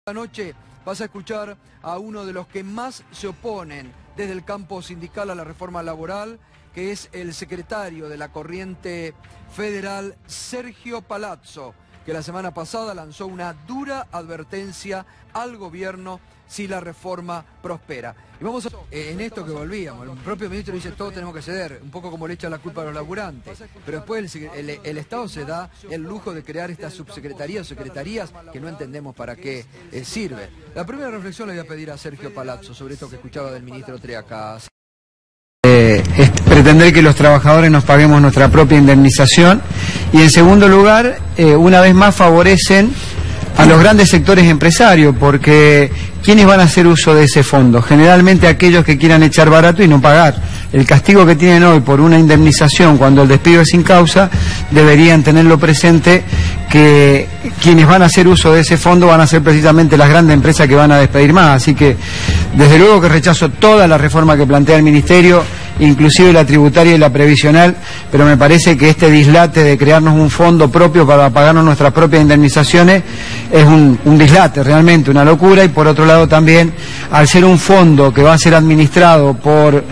Esta noche vas a escuchar a uno de los que más se oponen desde el campo sindical a la reforma laboral, que es el secretario de la Corriente Federal, Sergio Palazzo, que la semana pasada lanzó una dura advertencia al gobierno si la reforma prospera. Y vamos a... en esto que volvíamos, el propio ministro dice todos tenemos que ceder, un poco como le echa la culpa a los laburantes, pero después el Estado se da el lujo de crear estas subsecretarías o secretarías que no entendemos para qué sirve. La primera reflexión le voy a pedir a Sergio Palazzo sobre esto que escuchaba del ministro Treaca. Es pretender que los trabajadores nos paguemos nuestra propia indemnización y en segundo lugar, una vez más favorecen a los grandes sectores empresarios, porque ¿quiénes van a hacer uso de ese fondo? Generalmente aquellos que quieran echar barato y no pagar. El castigo que tienen hoy por una indemnización cuando el despido es sin causa, deberían tenerlo presente que quienes van a hacer uso de ese fondo van a ser precisamente las grandes empresas que van a despedir más. Así que desde luego que rechazo toda la reforma que plantea el Ministerio, inclusive la tributaria y la previsional, pero me parece que este dislate de crearnos un fondo propio para pagarnos nuestras propias indemnizaciones es un dislate, realmente una locura. Y por otro lado también, al ser un fondo que va a ser administrado por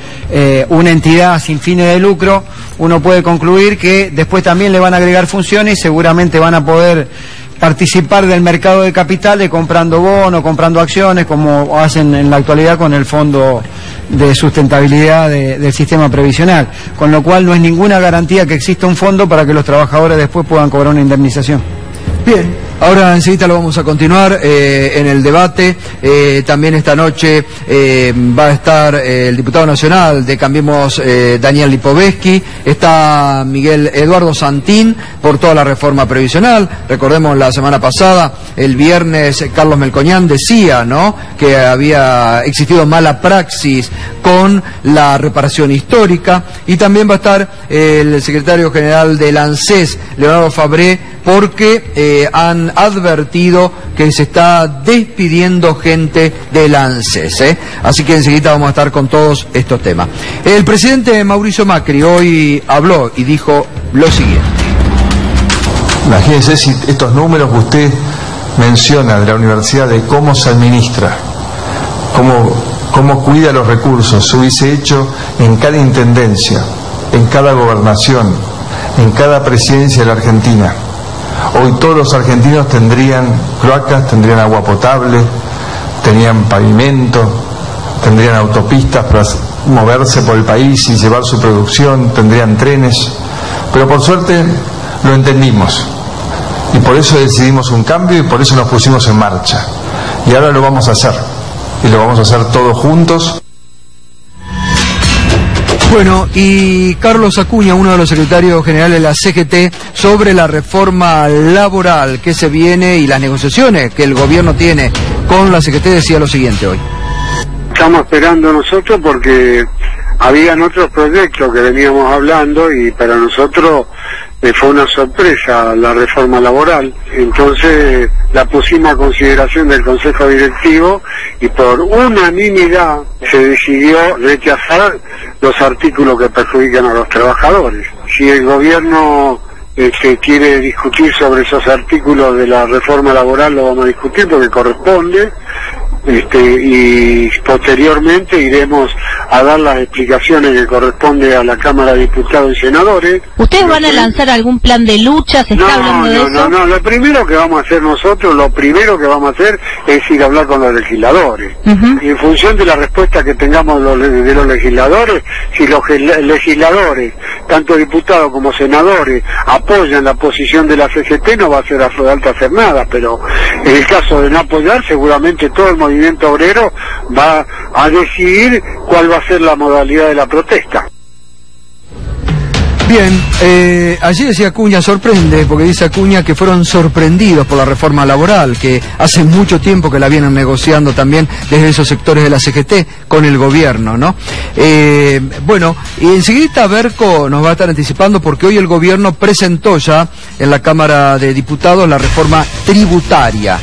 una entidad sin fines de lucro, uno puede concluir que después también le van a agregar funciones y seguramente van a poder participar del mercado de capitales comprando bonos, comprando acciones, como hacen en la actualidad con el Fondo de Sustentabilidad del Sistema Previsional. Con lo cual no es ninguna garantía que exista un fondo para que los trabajadores después puedan cobrar una indemnización. Bien, ahora enseguida lo vamos a continuar en el debate. También esta noche va a estar el diputado nacional de Cambiemos, Daniel Lipovetsky. Está Miguel Eduardo Santín por toda la reforma previsional. Recordemos la semana pasada, el viernes, Carlos Melconian decía, ¿no?, que había existido mala praxis con la reparación histórica. Y también va a estar el secretario general del ANSES, Leonardo Fabré, porque han advertido que se está despidiendo gente del ANSES, Así que enseguida vamos a estar con todos estos temas. El presidente Mauricio Macri hoy habló y dijo lo siguiente. Imagínense si estos números que usted menciona de la universidad, de cómo se administra, cómo cuida los recursos, se hubiese hecho en cada intendencia, en cada gobernación, en cada presidencia de la Argentina. Hoy todos los argentinos tendrían cloacas, tendrían agua potable, tendrían pavimento, tendrían autopistas para moverse por el país y llevar su producción, tendrían trenes. Pero por suerte lo entendimos y por eso decidimos un cambio y por eso nos pusimos en marcha. Y ahora lo vamos a hacer, y lo vamos a hacer todos juntos. Bueno, y Carlos Acuña, uno de los secretarios generales de la CGT, sobre la reforma laboral que se viene y las negociaciones que el gobierno tiene con la CGT, decía lo siguiente hoy. Estamos esperando nosotros porque habían otros proyectos que veníamos hablando y para nosotros fue una sorpresa la reforma laboral. Entonces la pusimos a consideración del Consejo Directivo y por unanimidad se decidió rechazar los artículos que perjudican a los trabajadores. Si el gobierno quiere discutir sobre esos artículos de la reforma laboral, lo vamos a discutir porque corresponde. Y posteriormente iremos a dar las explicaciones que corresponde a la Cámara de Diputados y Senadores. ¿Ustedes van a lanzar algún plan de lucha? ¿Se está hablando de eso? No, lo primero que vamos a hacer nosotros, es ir a hablar con los legisladores. Y en función de la respuesta que tengamos de los legisladores, si los legisladores, tanto diputados como senadores, apoyan la posición de la CGT, no va a ser falta hacer nada, pero en el caso de no apoyar, seguramente todo el movimiento obrero va a decidir cuál va a ser la modalidad de la protesta. Bien, allí decía Acuña, sorprende, porque dice Acuña que fueron sorprendidos por la reforma laboral, que hace mucho tiempo que la vienen negociando también desde esos sectores de la CGT con el gobierno, ¿no? Bueno, y enseguida Berco nos va a estar anticipando porque hoy el gobierno presentó ya en la Cámara de Diputados la reforma tributaria,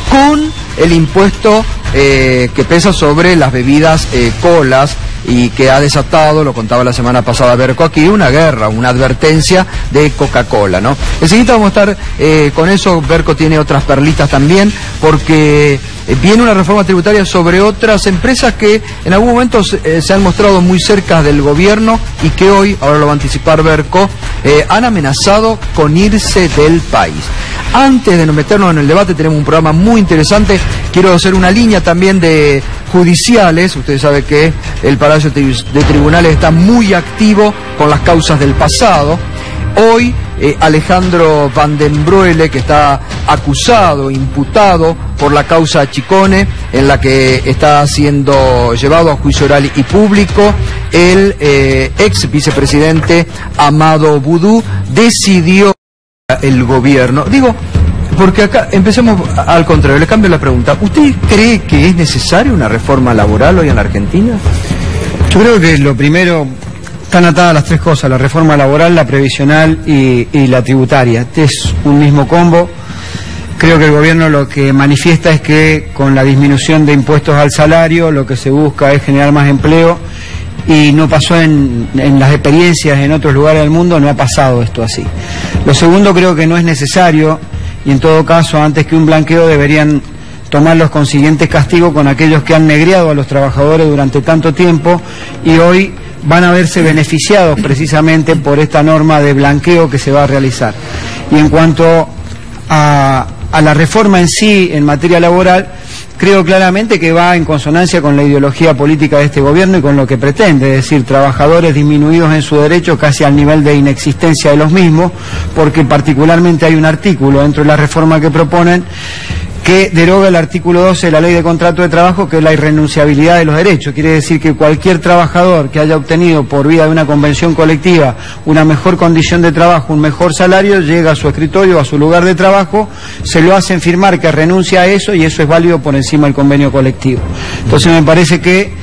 con el impuesto que pesa sobre las bebidas colas y que ha desatado, lo contaba la semana pasada Berco aquí, una guerra, una advertencia de Coca-Cola, ¿no? Enseguida vamos a estar con eso. Berco tiene otras perlitas también, porque viene una reforma tributaria sobre otras empresas que en algún momento se han mostrado muy cerca del gobierno y que hoy, ahora lo va a anticipar Berco, han amenazado con irse del país. Antes de meternos en el debate, tenemos un programa muy interesante. Quiero hacer una línea también de judiciales. Ustedes saben que el Palacio de Tribunales está muy activo con las causas del pasado. Hoy Alejandro Van den Broele, que está acusado, imputado por la causa Chicone, en la que está siendo llevado a juicio oral y público, el ex vicepresidente Amado Boudou decidió el gobierno. Digo, porque acá empecemos al contrario, le cambio la pregunta. ¿Usted cree que es necesaria una reforma laboral hoy en la Argentina? Yo creo que lo primero, están atadas las tres cosas: la reforma laboral, la previsional y la tributaria. Este es un mismo combo. Creo que el gobierno lo que manifiesta es que con la disminución de impuestos al salario lo que se busca es generar más empleo, y no pasó en las experiencias en otros lugares del mundo, no ha pasado esto así. Lo segundo, creo que no es necesario, y en todo caso, antes que un blanqueo deberían tomar los consiguientes castigos con aquellos que han negreado a los trabajadores durante tanto tiempo y hoy van a verse beneficiados precisamente por esta norma de blanqueo que se va a realizar. Y en cuanto a la reforma en sí en materia laboral, creo claramente que va en consonancia con la ideología política de este gobierno y con lo que pretende, es decir, trabajadores disminuidos en su derecho casi al nivel de inexistencia de los mismos, porque particularmente hay un artículo dentro de la reforma que proponen que deroga el artículo 12 de la Ley de Contrato de Trabajo, que es la irrenunciabilidad de los derechos. Quiere decir que cualquier trabajador que haya obtenido por vía de una convención colectiva una mejor condición de trabajo, un mejor salario, llega a su escritorio, a su lugar de trabajo, se lo hacen firmar que renuncia a eso y eso es válido por encima del convenio colectivo. Entonces me parece que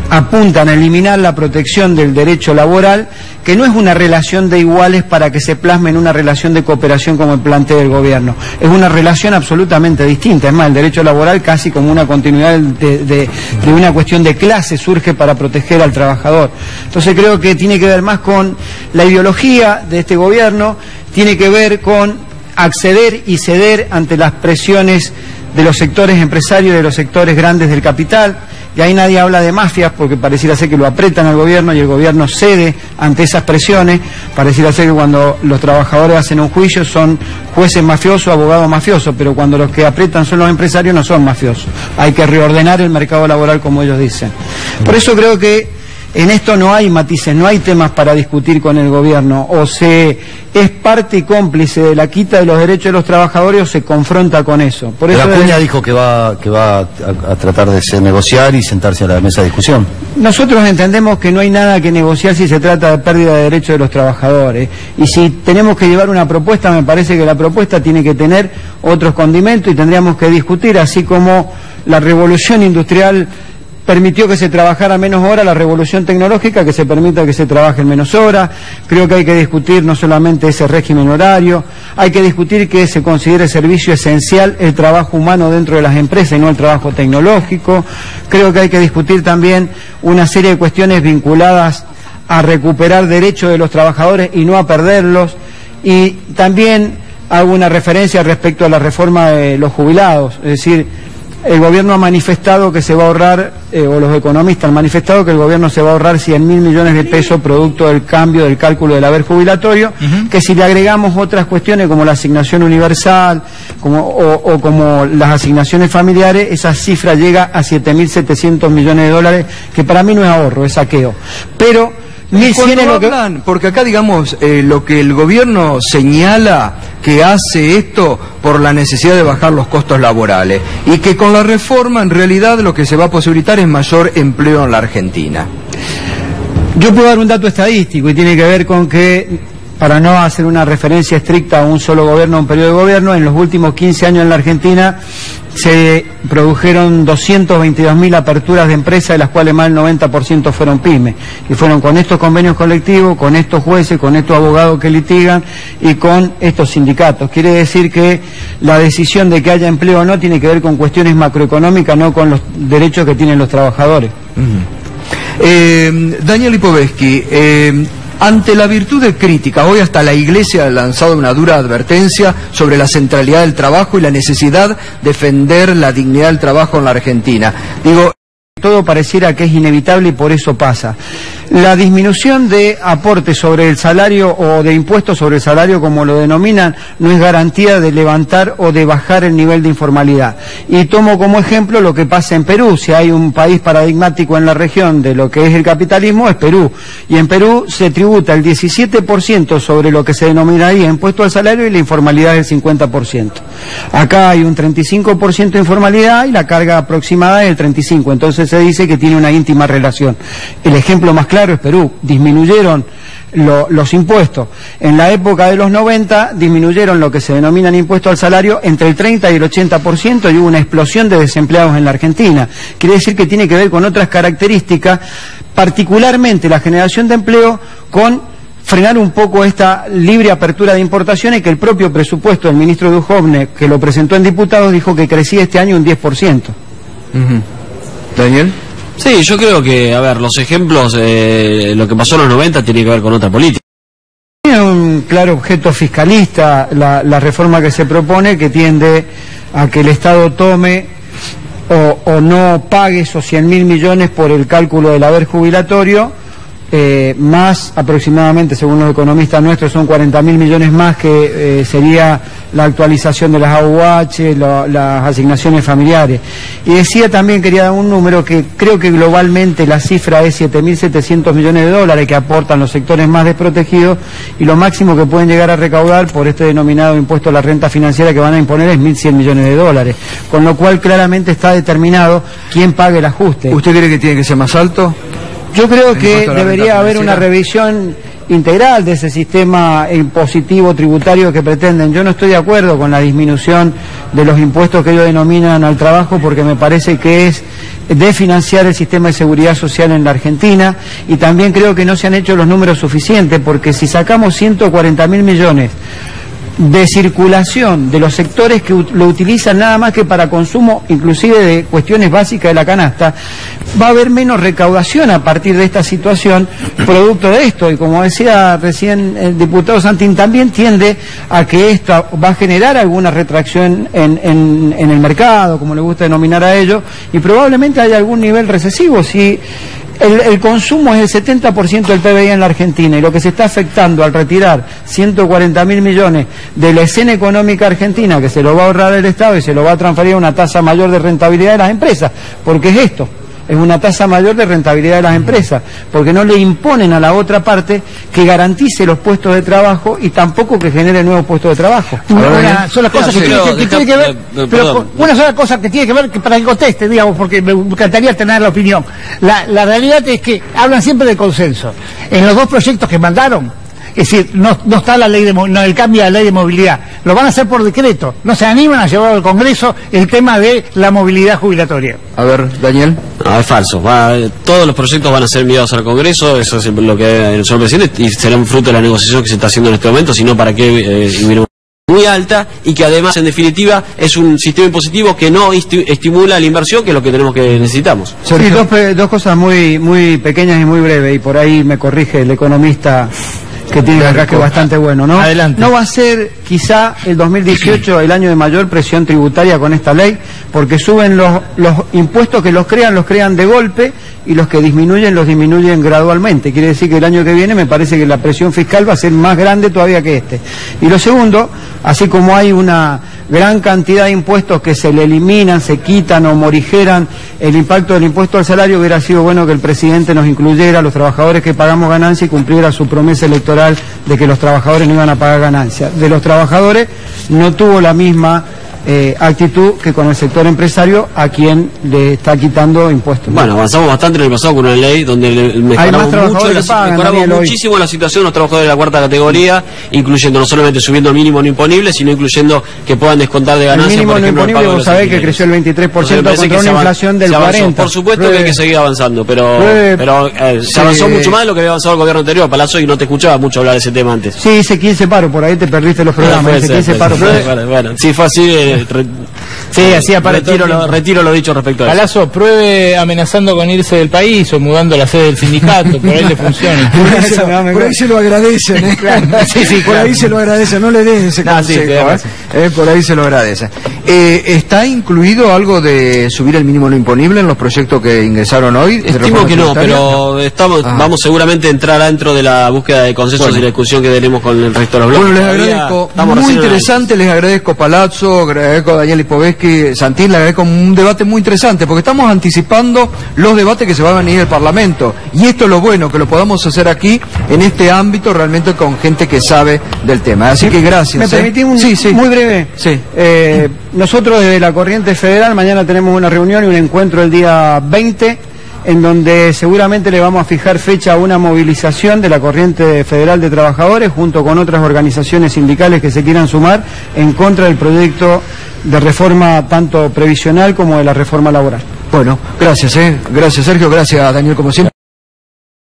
apuntan a eliminar la protección del derecho laboral, que no es una relación de iguales para que se plasme en una relación de cooperación como plantea el gobierno. Es una relación absolutamente distinta. Es más, el derecho laboral casi como una continuidad de una cuestión de clase surge para proteger al trabajador. Entonces creo que tiene que ver más con la ideología de este gobierno, tiene que ver con acceder y ceder ante las presiones de los sectores empresarios y de los sectores grandes del capital. Y ahí nadie habla de mafias porque pareciera ser que lo apretan al gobierno y el gobierno cede ante esas presiones. Pareciera ser que cuando los trabajadores hacen un juicio son jueces mafiosos, abogados mafiosos, pero cuando los que apretan son los empresarios no son mafiosos. Hay que reordenar el mercado laboral como ellos dicen. Por eso creo que en esto no hay matices, no hay temas para discutir con el gobierno. O se es parte y cómplice de la quita de los derechos de los trabajadores o se confronta con eso. Por eso Acuña dijo que va a tratar de negociar y sentarse a la mesa de discusión. Nosotros entendemos que no hay nada que negociar si se trata de pérdida de derechos de los trabajadores. Y si tenemos que llevar una propuesta, me parece que la propuesta tiene que tener otros condimentos y tendríamos que discutir, así como la revolución industrial permitió que se trabajara menos horas, la revolución tecnológica que se permita que se trabajen menos horas. Creo que hay que discutir no solamente ese régimen horario, hay que discutir que se considere servicio esencial el trabajo humano dentro de las empresas y no el trabajo tecnológico. Creo que hay que discutir también una serie de cuestiones vinculadas a recuperar derechos de los trabajadores y no a perderlos. Y también hago una referencia respecto a la reforma de los jubilados, es decir, el gobierno ha manifestado que se va a ahorrar, o los economistas han manifestado que el gobierno se va a ahorrar 100.000 millones de pesos producto del cambio del cálculo del haber jubilatorio, que si le agregamos otras cuestiones como la asignación universal o como las asignaciones familiares, esa cifra llega a 7.700 millones de dólares, que para mí no es ahorro, es saqueo. Pero 1.100 es lo que... Porque acá, digamos, lo que el gobierno señala que hace esto por la necesidad de bajar los costos laborales y que con la reforma en realidad lo que se va a posibilitar es mayor empleo en la Argentina. Yo puedo dar un dato estadístico y tiene que ver con que, para no hacer una referencia estricta a un solo gobierno, a un periodo de gobierno, en los últimos 15 años en la Argentina se produjeron 222.000 aperturas de empresas, de las cuales más del 90% fueron pymes, y fueron con estos convenios colectivos, con estos jueces, con estos abogados que litigan y con estos sindicatos. Quiere decir que la decisión de que haya empleo o no tiene que ver con cuestiones macroeconómicas, no con los derechos que tienen los trabajadores. Daniel Lipovetsky, Ante la virtud de crítica, hoy hasta la Iglesia ha lanzado una dura advertencia sobre la centralidad del trabajo y la necesidad de defender la dignidad del trabajo en la Argentina. Digo, todo pareciera que es inevitable y por eso pasa. La disminución de aportes sobre el salario o de impuestos sobre el salario, como lo denominan, no es garantía de levantar o de bajar el nivel de informalidad. Y tomo como ejemplo lo que pasa en Perú. Si hay un país paradigmático en la región de lo que es el capitalismo, es Perú. Y en Perú se tributa el 17% sobre lo que se denominaría impuesto al salario y la informalidad es el 50%. Acá hay un 35% de informalidad y la carga aproximada es el 35%. Entonces se dice que tiene una íntima relación. El ejemplo más claro es Perú. Disminuyeron los impuestos. En la época de los 90 disminuyeron lo que se denominan impuestos al salario entre el 30 y el 80% y hubo una explosión de desempleados en la Argentina. Quiere decir que tiene que ver con otras características, particularmente la generación de empleo, con frenar un poco esta libre apertura de importaciones, que el propio presupuesto del ministro Duhovne, que lo presentó en diputados, dijo que crecía este año un 10%. Daniel. Sí, yo creo que, a ver, los ejemplos, lo que pasó en los 90 tiene que ver con otra política. Tiene un claro objeto fiscalista la reforma que se propone, que tiende a que el Estado tome o no pague esos 100.000 millones por el cálculo del haber jubilatorio, más aproximadamente, según los economistas nuestros, son 40.000 millones más, que sería la actualización de las AUH, las asignaciones familiares. Y decía también, quería dar un número, que creo que globalmente la cifra es 7.700 millones de dólares que aportan los sectores más desprotegidos, y lo máximo que pueden llegar a recaudar por este denominado impuesto a la renta financiera que van a imponer es 1.100 millones de dólares, con lo cual claramente está determinado quién pague el ajuste. ¿Usted cree que tiene que ser más alto? Yo creo que debería haber una revisión integral de ese sistema impositivo tributario que pretenden. Yo no estoy de acuerdo con la disminución de los impuestos que ellos denominan al trabajo, porque me parece que es desfinanciar el sistema de seguridad social en la Argentina, y también creo que no se han hecho los números suficientes, porque si sacamos 140.000 millones de circulación de los sectores que lo utilizan nada más que para consumo, inclusive de cuestiones básicas de la canasta, va a haber menos recaudación a partir de esta situación, producto de esto. Y como decía recién el diputado Santín, también tiende a que esto va a generar alguna retracción en el mercado, como le gusta denominar a ellos, y probablemente haya algún nivel recesivo. Si el consumo es el 70% del PBI en la Argentina, y lo que se está afectando al retirar 140.000 millones de la escena económica argentina, que se lo va a ahorrar el Estado y se lo va a transferir a una tasa mayor de rentabilidad de las empresas, porque es esto, es una tasa mayor de rentabilidad de las empresas, porque no le imponen a la otra parte que garantice los puestos de trabajo y tampoco que genere nuevos puestos de trabajo. Una sola cosa que tiene que ver, pero una sola cosa que tiene que ver, que para que conteste, digamos, porque me encantaría tener la opinión. La realidad es que hablan siempre de consenso. En los dos proyectos que mandaron, es decir, no está la ley el cambio de la ley de movilidad, lo van a hacer por decreto, no se animan a llevar al Congreso el tema de la movilidad jubilatoria. A ver, Daniel. No, es falso. Todos los proyectos van a ser enviados al Congreso, eso es lo que el señor presidente, y será un fruto de la negociación que se está haciendo en este momento, sino para que hubiera muy alta, y que además, en definitiva, es un sistema impositivo que no estimula la inversión, que es lo que necesitamos. Sí, dos cosas muy pequeñas y muy breves, y por ahí me corrige el economista que tiene acá, que es bastante bueno, ¿no? Adelante. No va a ser quizá el 2018 el año de mayor presión tributaria con esta ley, porque suben los impuestos que los crean de golpe, y los que disminuyen los disminuyen gradualmente. Quiere decir que el año que viene me parece que la presión fiscal va a ser más grande todavía que este. Y lo segundo, así como hay una gran cantidad de impuestos que se le eliminan, se quitan o morigeran el impacto del impuesto al salario, hubiera sido bueno que el presidente nos incluyera a los trabajadores que pagamos ganancia y cumpliera su promesa electoral de que los trabajadores no iban a pagar ganancias. De los trabajadores no tuvo la misma actitud que con el sector empresario, a quien le está quitando impuestos. Bueno, avanzamos bastante en el pasado con una ley donde mejoramos muchísimo la situación de los trabajadores de la cuarta categoría, incluyendo no solamente subiendo el mínimo no imponible, sino incluyendo que puedan descontar de ganancias. El mínimo no imponible, vos sabés que creció el 23% contra una inflación del 40%. Por supuesto que hay que seguir avanzando, pero se avanzó mucho más de lo que había avanzado el gobierno anterior, Palazzo, y no te escuchaba mucho hablar de ese tema antes. Sí, hice 15 paros, por ahí te perdiste los programas, hice 15 paros. Bueno, sí, fue así. Sí, así aparece. Retiro lo dicho respecto a eso. Palazzo, pruebe amenazando con irse del país o mudando la sede del sindicato, por ahí le funciona. Por ahí se lo agradecen, ¿eh? Claro. Sí, por ahí se lo agradecen, no le den ese consejo, por ahí se lo agradecen. ¿Está incluido algo de subir el mínimo no imponible en los proyectos que ingresaron hoy? Estimo que no, pero vamos seguramente a entrar dentro de la búsqueda de consensos y la discusión que tenemos con el resto de los bloques. Bueno, les agradezco, muy interesante, les agradezco Palazzo, agradezco a Daniel Lipovetsky, Santín, les agradezco un debate muy interesante, porque estamos anticipando los debates que se van a venir del Parlamento, y esto es lo bueno, que lo podamos hacer aquí, en este ámbito, realmente con gente que sabe del tema. Así que gracias. ¿Me permitís muy breve? Sí. Nosotros desde la Corriente Federal mañana tenemos una reunión y un encuentro el día 20, en donde seguramente le vamos a fijar fecha a una movilización de la Corriente Federal de Trabajadores junto con otras organizaciones sindicales que se quieran sumar en contra del proyecto de reforma tanto previsional como de la reforma laboral. Bueno, gracias, gracias Sergio, gracias Daniel como siempre.